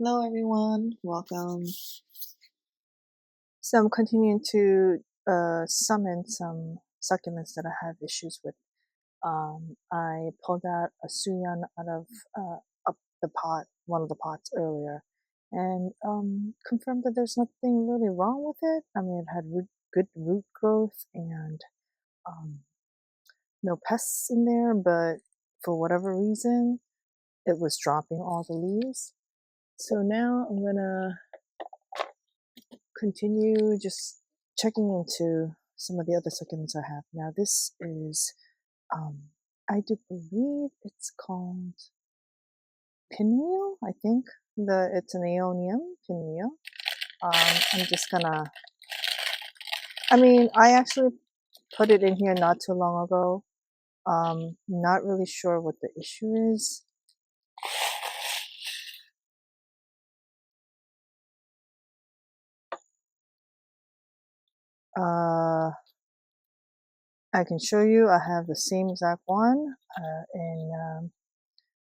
Hello everyone, welcome. So I'm continuing to summon some succulents that I have issues with. I pulled out a suyan out of up the pot, one of the pots earlier, and confirmed that there's nothing really wrong with it. I mean, it had good root growth and um, no pests in there, but for whatever reason, it was dropping all the leaves. So now I'm gonna continue just checking into some of the other succulents I have. Now this is, I do believe it's called Pinwheel, I think. It's an Aeonium Pinwheel. I'm just gonna, I actually put it in here not too long ago. Not really sure what the issue is. I can show you, I have the same exact one in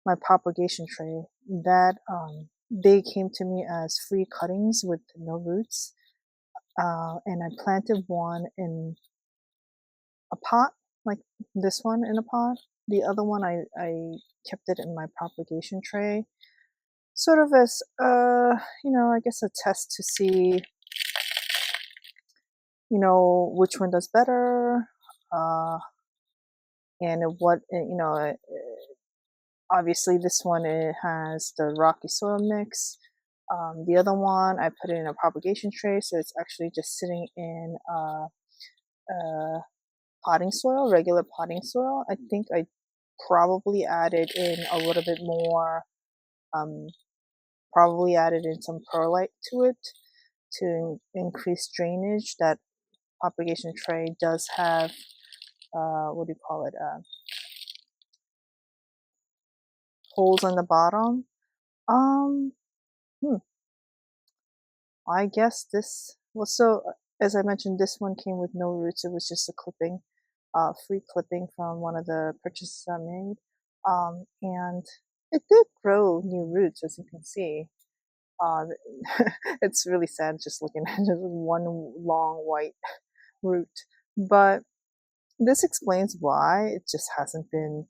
my propagation tray that they came to me as free cuttings with no roots, and I planted one in a pot, like this one in a pot. The other one I kept it in my propagation tray, sort of as I guess a test to see which one does better, and what obviously this one, it has the rocky soil mix. The other one, I put it in a propagation tray, so it's actually just sitting in potting soil, regular potting soil. I think I probably added in a little bit more, probably added in some perlite to it to increase drainage. That propagation tray does have, what do you call it, holes on the bottom. Um, hmm. I guess this, well, so as I mentioned, this one came with no roots. It was just a clipping, free clipping from one of the purchases I made. And it did grow new roots, as you can see. Uh, it's really sad just looking at just one long white root. But this explains why it just hasn't been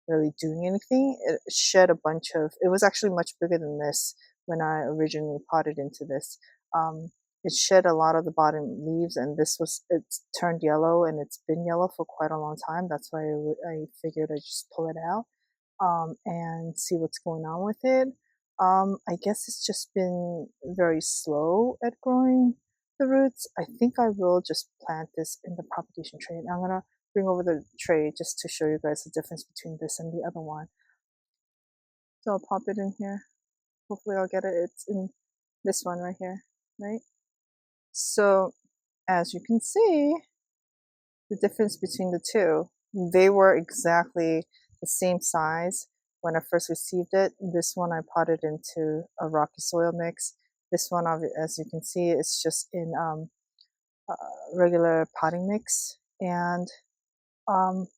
really doing anything. It shed a bunch of, it was actually much bigger than this when I originally potted into this. It shed a lot of the bottom leaves, and it's turned yellow, and it's been yellow for quite a long time. That's why I figured I'd just pull it out and see what's going on with it. I guess it's just been very slow at growing the roots. I think I will just plant this in the propagation tray. And I'm gonna bring over the tray just to show you guys the difference between this and the other one. So I'll pop it in here. Hopefully I'll get it. It's in this one right here, right? So as you can see, the difference between the two, they were exactly the same size when I first received it. This one I potted into a rocky soil mix. This one, as you can see, it's just in regular potting mix. And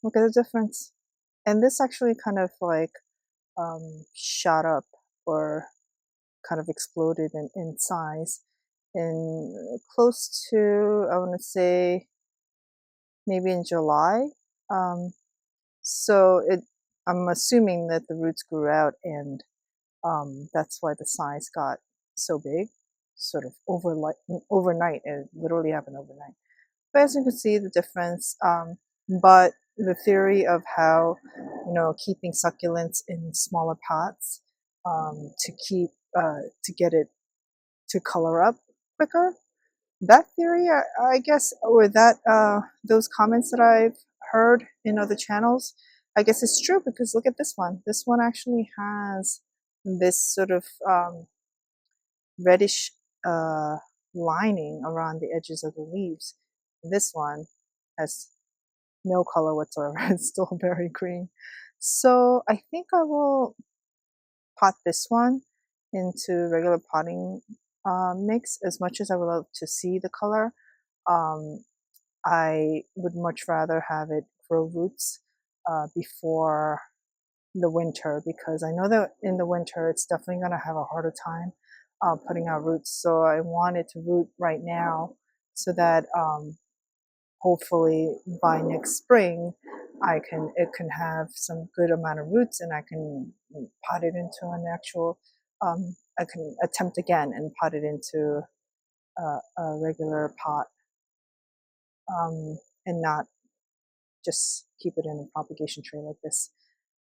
look at the difference. And this actually kind of like shot up, or kind of exploded in size in close to, I want to say, maybe in July. So I'm assuming that the roots grew out, and that's why the size got so big, sort of overnight. It literally happened overnight. But as you can see, the difference. But the theory of how, keeping succulents in smaller pots to get it to color up quicker, that theory, I guess, or that those comments that I've heard in other channels, I guess it's true, because look at this one. This one actually has this sort of reddish lining around the edges of the leaves. This one has no color whatsoever. It's still very green. So I think I will pot this one into regular potting mix. As much as I would love to see the color, um, I would much rather have it grow roots before the winter, because I know that in the winter it's definitely going to have a harder time putting out roots. So I want it to root right now so that hopefully by next spring it can have some good amount of roots, and I can pot it into an actual I can attempt again and pot it into a regular pot, and not just keep it in a propagation tray like this.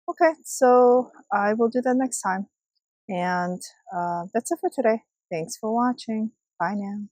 Okay, so I will do that next time. And that's it for today. Thanks for watching. Bye now.